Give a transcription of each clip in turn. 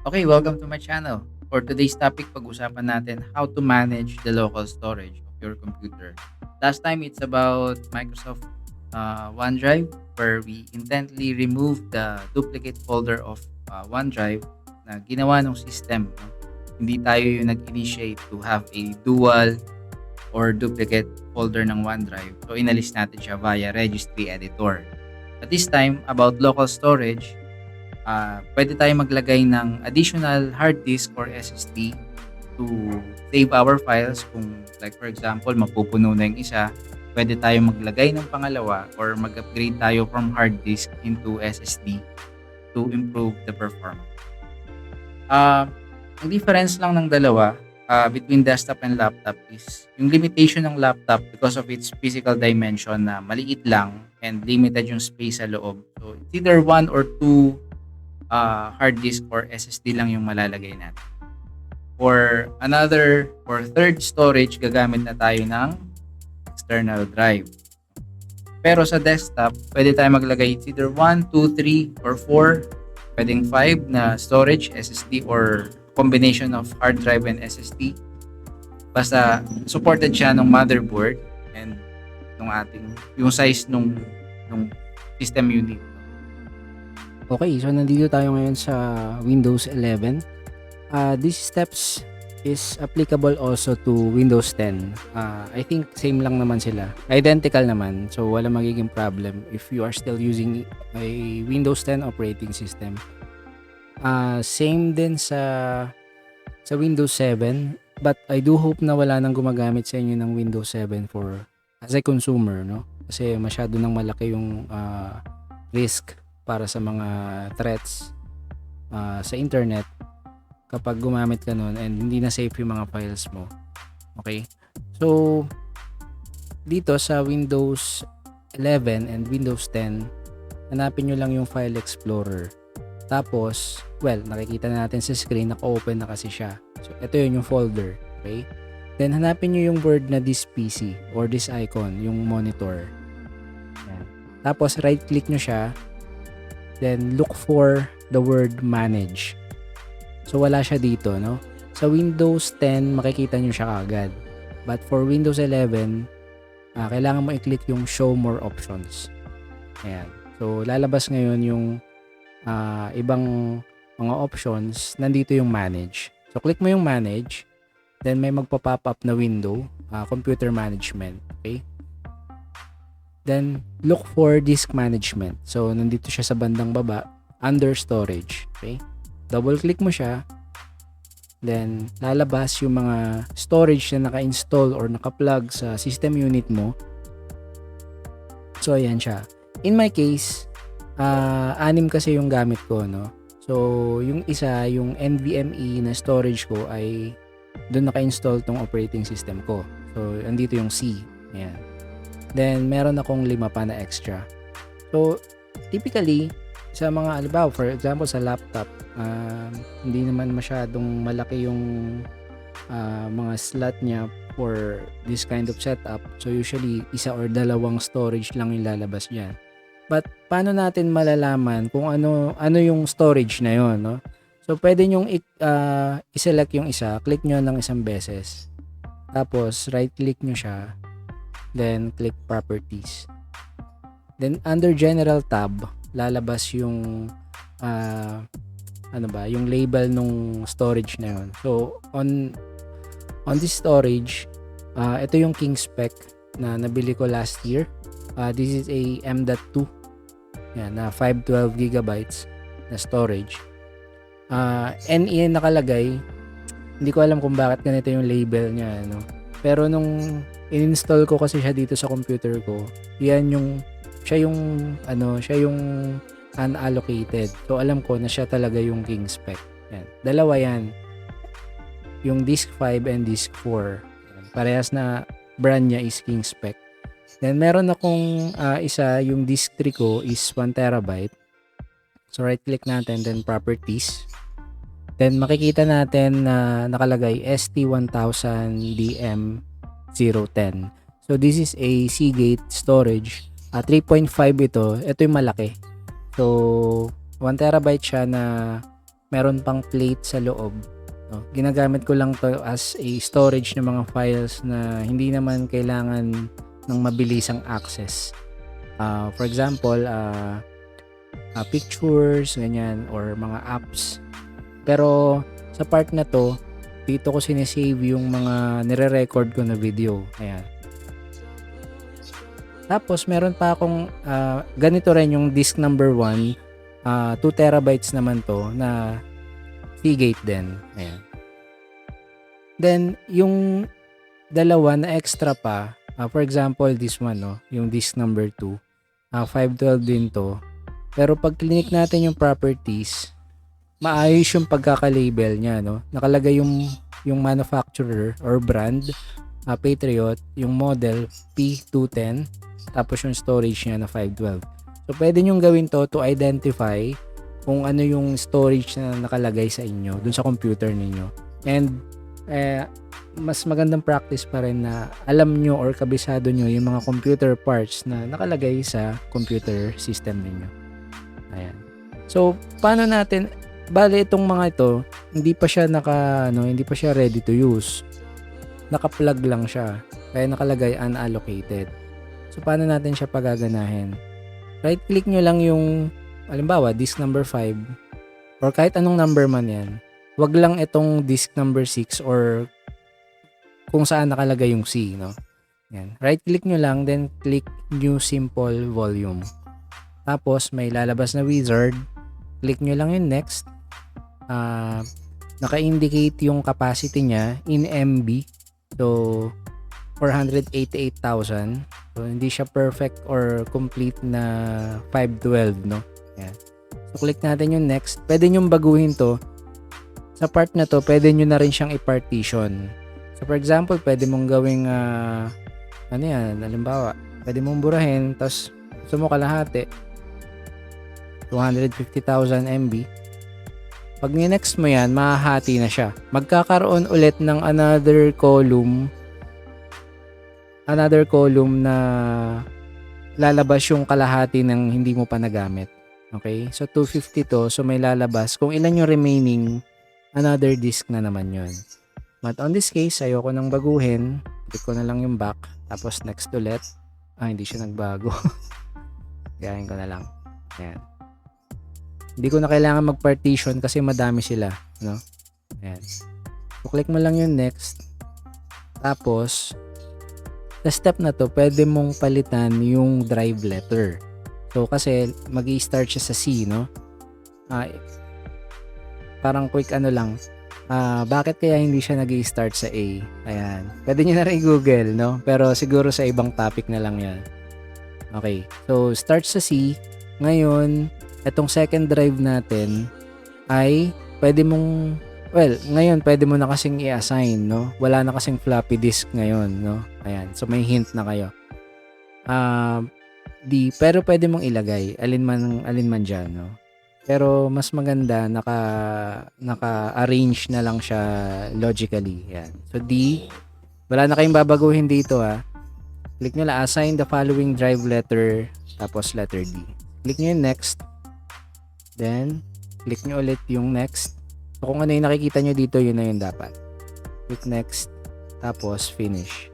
Okay, welcome to my channel. For today's topic, pag-usapan natin how to manage the local storage of your computer. Last time, it's about Microsoft OneDrive, where we intently removed the duplicate folder of OneDrive na ginawa ng system. No? Hindi tayo yung nag-initiate to have a dual or duplicate folder ng OneDrive. So, inalis natin siya via registry editor. At this time, about local storage, pwede tayong maglagay ng additional hard disk or SSD to save our files. Kung like for example, mapupuno na yung isa, pwede tayong maglagay ng pangalawa or mag-upgrade tayo from hard disk into SSD to improve the performance. Ang difference lang ng dalawa between desktop and laptop is yung limitation ng laptop because of its physical dimension na maliit lang and limited yung space sa loob. So, it's either one or two hard disk or SSD lang yung malalagay natin. For third storage, gagamit na tayo ng external drive. Pero sa desktop, pwede tayo maglagay either 1, 2, 3, or 4. Pwedeng 5 na storage, SSD, or combination of hard drive and SSD. Basta supported siya ng motherboard and yung size nung system unit. Okay, so nandito tayo ngayon sa Windows 11. These steps is applicable also to Windows 10. I think same lang naman sila. Identical naman. So wala magiging problem if you are still using a Windows 10 operating system. Same din sa Windows 7, but I do hope na wala nang gumagamit sa inyo ng Windows 7 for as a consumer, no? Kasi masyado nang malaki yung risk para sa mga threats sa internet kapag gumamit ka nun and hindi na safe yung mga files mo. Okay? So, dito sa Windows 11 and Windows 10, hanapin nyo lang yung File Explorer. Tapos, nakikita na natin sa screen, naka-open na kasi siya. So, ito yun yung folder. Okay? Then, hanapin nyo yung word na this PC or this icon, yung monitor. Yan. Tapos, right-click nyo siya. Then, look for the word manage. So, wala siya dito, no? Sa Windows 10, makikita nyo siya kagad. But for Windows 11, kailangan mo i-click yung show more options. Ayan. So, lalabas ngayon yung ibang mga options. Nandito yung manage. So, click mo yung manage. Then, may magpa-pop up na window. Computer management. Okay? Then, look for disk management. So, nandito siya sa bandang baba, under storage. Okay? Double-click mo siya. Then, lalabas yung mga storage na naka-install or naka-plug sa system unit mo. So, ayan siya. In my case, 6 kasi yung gamit ko, no? So, yung isa, yung NVMe na storage ko ay doon naka-install tong operating system ko. So, andito yung C. Ayan. Then, meron akong 5 pa na extra. So, typically, sa mga, alibaw, for example, sa laptop, hindi naman masyadong malaki yung mga slot niya for this kind of setup. So, usually, isa or dalawang storage lang yung lalabas dyan. But, paano natin malalaman kung ano yung storage na yon, no? So, pwede nyong i-select yung isa, click nyo ng isang beses. Tapos, right-click nyo siya. Then, click Properties. Then, under General tab, lalabas yung yung label nung storage na yun. So, on this storage, ito yung King spec na nabili ko last year. This is a M.2. Yan, na 512 gigabytes na storage. NE nakalagay. Hindi ko alam kung bakit ganito yung label niya, no? Pero nung in-install ko kasi siya dito sa computer ko, siya yung unallocated. So, alam ko na siya talaga yung King spec. Yan. Dalawa yan. Yung disk 5 and disk 4. Yan. Parehas na brand niya is King spec. Then, meron akong isa, yung disk 3 ko is 1 terabyte. So, right-click natin, then Properties. Then, makikita natin na nakalagay ST1000DM010. So, this is a Seagate storage. 3.5 ito. Ito yung malaki. So, 1 terabyte siya na meron pang plate sa loob, no? Ginagamit ko lang to as a storage ng mga files na hindi naman kailangan ng mabilisang access. For example, pictures, ganyan, or mga apps. Pero sa part na to, dito ko sinesave yung mga nire-record ko na video. Ayan. Tapos meron pa akong ganito rin yung disk number 1, 2 terabytes naman to na Seagate din. Ayan. Then yung dalawa na extra pa, for example this one, no, yung disk number 2, 512 din to. Pero pag clinic natin yung properties, maayos yung pagkaka-label niya, no. Nakalagay yung manufacturer or brand, Patriot, yung model P210, tapos yung storage niya na 512. So pwede nyo gawin to identify kung ano yung storage na nakalagay sa inyo dun sa computer ninyo. And mas magandang practice pa rin na alam nyo or kabisado nyo yung mga computer parts na nakalagay sa computer system ninyo. Ayan. So paano natin, bale itong mga ito, hindi pa siya hindi pa siya ready to use. Naka-plug lang siya. Kaya nakalagay unallocated. So paano natin siya pagaganahin? Right click nyo lang yung, halimbawa, disk number 5 or kahit anong number man yan. Wag lang itong disk number 6 or kung saan nakalagay yung C, no? Yan. Right click nyo lang, then click new simple volume. Tapos may lalabas na wizard. Click nyo lang yung next. Naka-indicate yung capacity niya in MB. So 488,000. So hindi siya perfect or complete na 512, no? Yan. So click natin yung next. Pwede nyo baguhin to. Sa part na to, pwede nyo na rin siyang i-partition. So for example, pwede mong gawing halimbawa, pwede mong burahin, tapos gusto mo kalahati, 250,000 MB. Pag ni-next mo yan, mahahati na siya. Magkakaroon ulit ng another column na lalabas yung kalahati ng hindi mo pa nagamit. Okay? So 250 to, so may lalabas kung ilan yung remaining, another disk na naman yun. But on this case, ayoko nang baguhin. Click ko na lang yung back. Tapos next ulit. Hindi siya nagbago. Gayahin ko na lang. Ayan. Hindi ko na kailangan mag-partition kasi madami sila. No? Ayan. So, click mo lang yung next. Tapos, sa step na to, pwede mong palitan yung drive letter. So, kasi mag-i-start siya sa C, no? Parang quick lang. Bakit kaya hindi siya nag-i-start sa A? Ayan. Pwede nyo na rin i-google, no? Pero siguro sa ibang topic na lang yan. Okay. So, start sa C. Ngayon, itong second drive natin ay pwede mong, ngayon pwede mo na kasing i-assign, no? Wala na kasing floppy disk ngayon, no? Ayan. So, may hint na kayo. Pero pwede mong ilagay alin man dyan, no? Pero mas maganda naka-arrange na lang siya logically. Yan. So D, wala na kayong babaguhin dito ha. Click nyo lang, assign the following drive letter, tapos letter D. Click nyo yung next. Then, click nyo ulit yung next. So kung ano yung nakikita nyo dito, yun na yung dapat. Click next, tapos finish.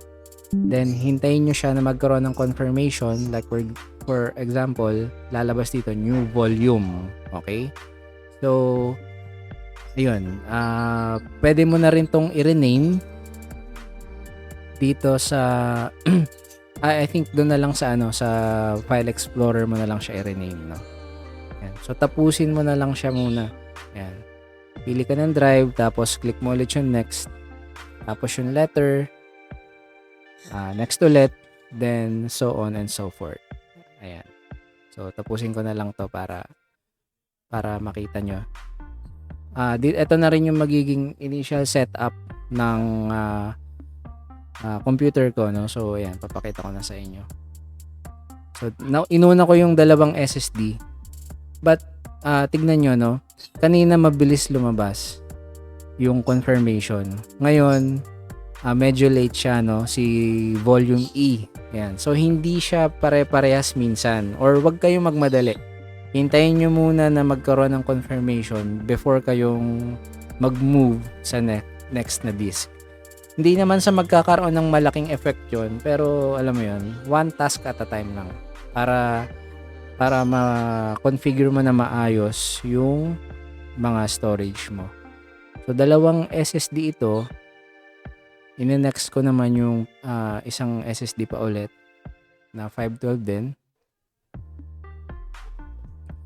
Then, hintayin nyo siya na magkaroon ng confirmation, like for example, lalabas dito, new volume. Okay? So, ayun. Pwede mo na rin tong i-rename dito sa I think doon na lang sa sa File Explorer mo na lang siya i-rename, no? Yan. So, tapusin mo na lang siya muna. Yan. Pili ka ng drive, tapos click mo ulit yung next. Tapos yung letter. Next ulit. Then, so on and so forth. Ayan. So, tapusin ko na lang to para makita nyo. Ito na rin yung magiging initial setup ng computer ko, no? So, ayan. Papakita ko na sa inyo. So, now, inuna ko yung dalawang SSD. But, tignan nyo, no? Kanina mabilis lumabas yung confirmation. Ngayon, medyo late siya, no? Si volume E. Ayan. So, hindi siya pare-parehas minsan. Or wag kayong magmadali. hintayin nyo muna na magkaroon ng confirmation before kayong mag-move sa next na disk. Hindi naman sa magkakaroon ng malaking effect yun, pero alam mo yun, one task at a time lang para ma-configure mo na maayos yung mga storage mo. So, dalawang SSD ito. Ine-next ko naman yung isang SSD pa ulit na 512 din.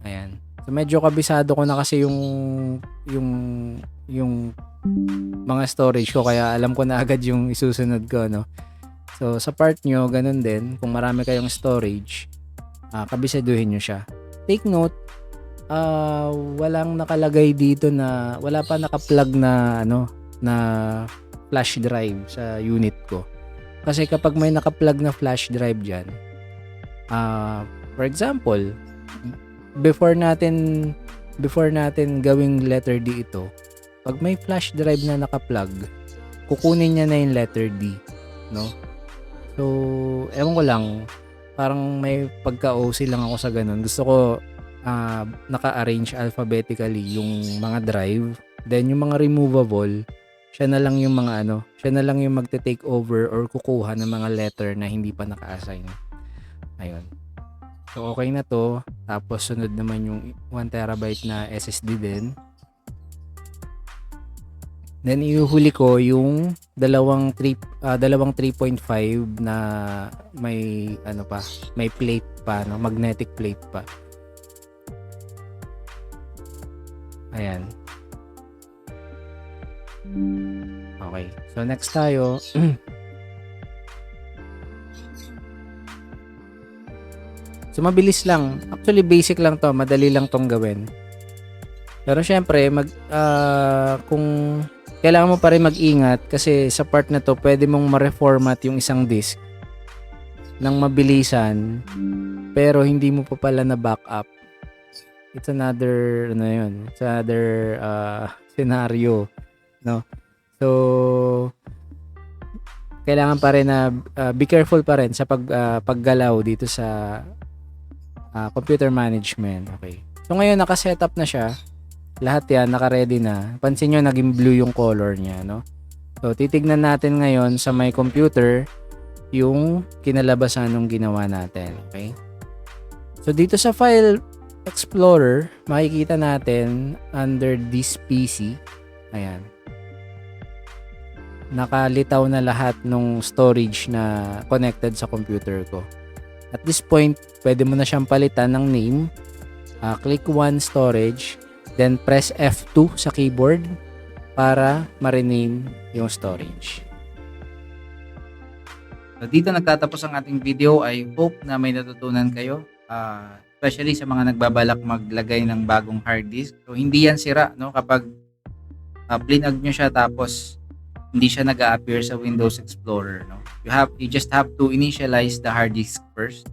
Ayan. So, medyo kabisado ko na kasi yung mga storage ko, kaya alam ko na agad yung isusunod ko, no? So, sa part nyo, ganun din. Kung marami kayong storage, kabisaduhin nyo siya. Take note, walang nakalagay dito na, wala pa naka-plug na, na flash drive sa unit ko. Kasi kapag may naka-plug na flash drive dyan, for example, before natin gawing letter D ito, pag may flash drive na naka-plug, kukunin niya na yung letter D, no? So, ewan ko lang, parang may pagka-OC lang ako sa ganun. Gusto ko naka-arrange alphabetically yung mga drive, then yung mga removable, siya na lang yung magte-take over or kukuha ng mga letter na hindi pa naka-assign. Ayun. So, okay na to. Tapos, sunod naman yung 1 terabyte na SSD din. Then, ihuhuli ko yung dalawang 3.5 na may, may plate pa, magnetic plate pa. Ayan. Okay. So, next tayo. So, mabilis lang. Actually, basic lang to. Madali lang tong gawin. Pero, syempre, kung kailangan mo pa rin mag-ingat kasi sa part na to, pwede mong ma-reformat yung isang disk ng mabilisan pero hindi mo pa pala na backup. It's another, It's another scenario, no? So, kailangan pa rin na be careful pa rin sa paggalaw dito sa computer management. Okay. So, ngayon, naka-setup na siya. Lahat yan, naka-ready na. Pansin nyo, naging blue yung color niya, no? So, titignan natin ngayon sa my computer yung kinalabasan ng ginawa natin. Okay? So, dito sa File Explorer, makikita natin under this PC. Ayan. Nakalitaw na lahat ng storage na connected sa computer ko. At this point, pwede mo na siyang palitan ng name. Click 1 storage. Then press F2 sa keyboard para ma-rename yung storage. So, dito nagtatapos ang ating video. I hope na may natutunan kayo. Especially sa mga nagbabalak maglagay ng bagong hard disk. So, hindi yan sira, no? Kapag plinag nyo siya tapos hindi siya nag-a-appear sa Windows Explorer, no? You just have to initialize the hard disk first.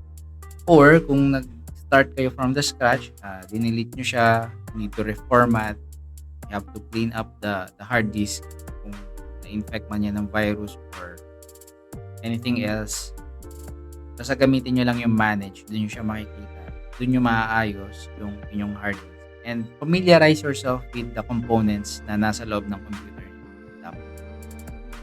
Or kung nag-start kayo from the scratch, dinelete nyo siya, you need to reformat, you have to clean up the hard disk kung na-infect man yan ng virus or anything else. Basta gamitin nyo lang yung manage, dun nyo siya makikita, dun nyo maaayos yung inyong hard disk, and familiarize yourself with the components na nasa loob ng computer.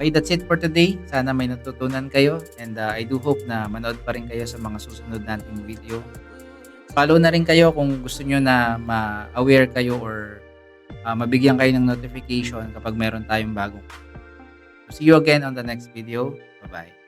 Okay, that's it for today. Sana may natutunan kayo, and I do hope na manood pa rin kayo sa mga susunod nating video. Follow na rin kayo kung gusto nyo na ma-aware kayo or mabigyan kayo ng notification kapag meron tayong bagong. See you again on the next video. Bye-bye.